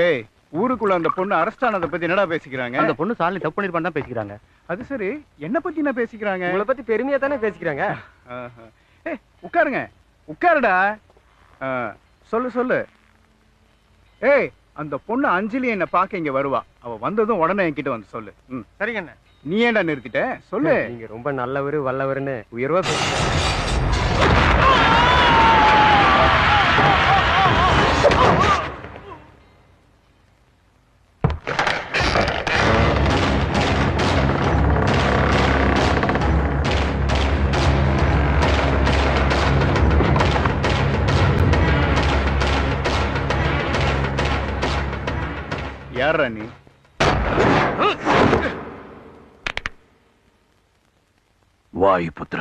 டேய், ஊருக்குள்ள அந்த பொண்ணு அரெஸ்ட் ஆனதை பத்தி என்னடா பேசிக்கிறாங்க? அந்த பொண்ணு சாலி தப்பு பண்ணிருப்பான்னு தான் பேசிக்கிறாங்க. அது சரி, என்ன பத்தி என்ன பேசிக்கிறாங்க? உங்களை பத்தி பெருமையா தானே பேசிக்கிறாங்க. உட்காருங்க, உட்காருடா. சொல்லு சொல்லு. ஏய், அந்த பொண்ணு அஞ்சலி என்ன பார்க்க இங்க வருவா. அவ வந்ததும் உடனே என்கிட்ட வந்து சொல்லு. சரிங்க அண்ணா. நீ ஏன்டா நிறுத்திட்ட? சொல்லு. நீங்க ரொம்ப நல்லவரு வல்லவருன்னு உயர்வா பேசுறீங்க. யாரா நீ? வாயு புத்திர.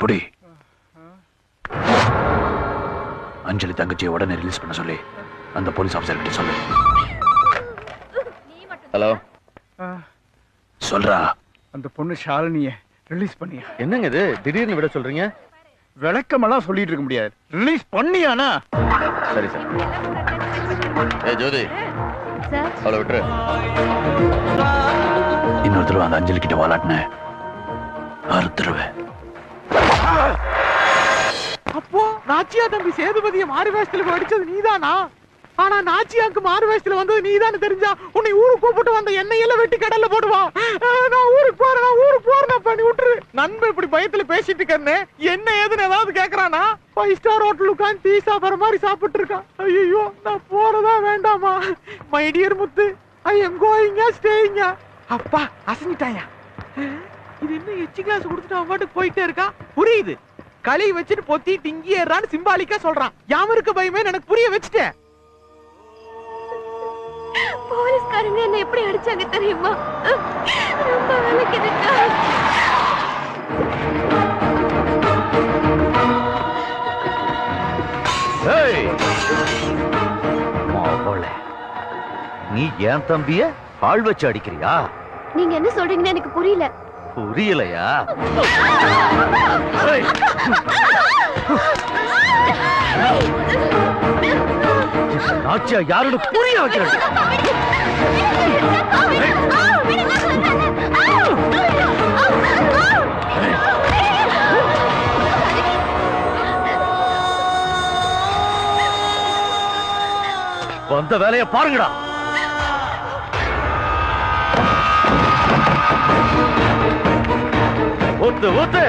புடி. அஞ்சலி தங்கச்சியை உடனே ரிலீஸ் பண்ண சொல்லி அந்த போலீஸ் ஆபீசர் கிட்ட சொல்லு. ஹலோ, சொல்றா. அந்த பொண்ணு ஷாலினிய ரிலீஸ் பண்ணியா? என்னங்க இது திடீர்னு விட சொல்றீங்க? விளக்கமெல்லாம் சொல்லிட்டு இருக்க முடியாது. ரிலீஸ் பண்ணியானா? சரி சார். ஜோதி, அவளை விட்டுரு. இன்னொருத்தர் அந்த அஞ்சலி கிட்ட வாலாட்டின அறுத்துருவேன். அப்போ நாச்சியா தம்பி சேதுபதியை மாறு வேஷத்துல அடிச்சது நீதானா? ஆனா நாச்சியாக்கு மாறு வேஷத்துல வந்தது நீதான்னு தெரிஞ்சா உன்னை ஊருக்கு கூப்பிட்டு வந்த எண்ணெயெல்லாம் வெட்டி கடல்ல போடுவான். நான் ஊருக்கு போறேன் பண்ணி விட்டுரு. நண்பன் இப்படி பயத்துல பேசிட்டு இருக்கேன்னு என்ன ஏதுன்னு ஏதாவது கேக்குறானா? 5 ஸ்டார் ஹோட்டல் உட்காந்து டீ சாப்பிடுற மாதிரி சாப்பிட்டு இருக்கான். ஐயோ, நான் போறதா வேண்டாமா? My dear Muthu, I am going staying. அப்பா அசஞ்சிட்டாயா? இது என்ன எச்சி கிளாஸ் கொடுத்துட்டு அவன் பாட்டுக்கு போயிட்டே இருக்கா? புரியுது, களி வச்சுட்டு பொத்தி டிங்கி ஏறான்னு சிம்பாலிக்கா சொல்றான். யாமருக்கு பயமே எனக்கு புரிய வச்சுட்டேன். போலீஸ்காரங்க என்ன எப்படி அடிச்சாங்க தெரியுமா? ரொம்ப வலிக்குதுக்கா. நீ ஏன் தம்பிய ஆள் வச்சு அடிக்கிறியா? நீங்க என்ன சொல்றீங்கன்னு எனக்கு புரியல. புரியலையா? நாச்சியா யாருன்னு புரிய வைக்கிறேன். வந்த வேலையை பாருங்கடா. ஊத்து ஊத்து.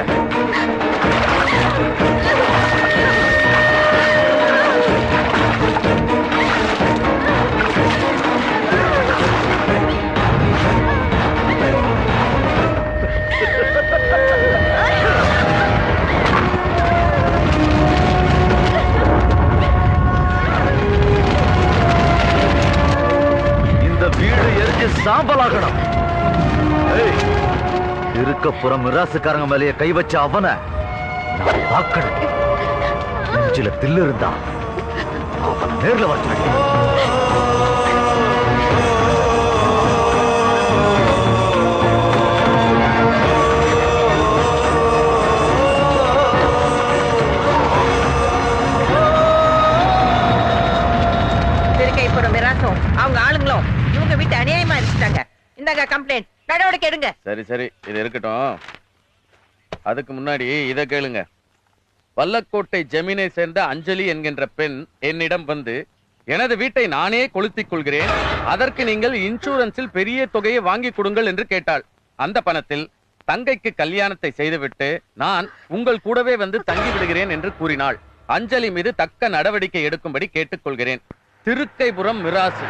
திருக்கப்புறம் மிராசுக்காரங்க மேலேயே கை வச்ச அவனை நான் பார்க்கணும். நெஞ்சில தில்லு இருந்தா அவனை நேர்ல வச்சு திருக்கைப்புறம் மிராசும் அவங்க ஆளுங்களும் இவங்க வீட்டு அநியாயமா இருந்துட்டாங்க. இந்தாங்க கம்ப்ளைண்ட், நடவடிக்கை எடுங்க. சரி சரி, இது இருக்கட்டும். அதுக்கு முன்னாடி இதை கேளுங்க. வல்லக்கோட்டை ஜமீனை சேர்ந்த அஞ்சலி என்கின்ற பெண் என்னிடம் வந்து எனது வீட்டை நானே கொளுத்திக் கொள்கிறேன், அதற்கு நீங்கள் இன்சூரன்ஸில் பெரிய தொகையை வாங்கி கொடுங்கள் என்று கேட்டாள். அந்த பணத்தில் தங்கைக்கு கல்யாணத்தை செய்துவிட்டு நான் உங்கள் கூடவே வந்து தங்கி விடுகிறேன் என்று கூறினாள். அஞ்சலி மீது தக்க நடவடிக்கை எடுக்கும்படி கேட்டுக்கொள்கிறேன். திருக்கைபுரம் மிராசு.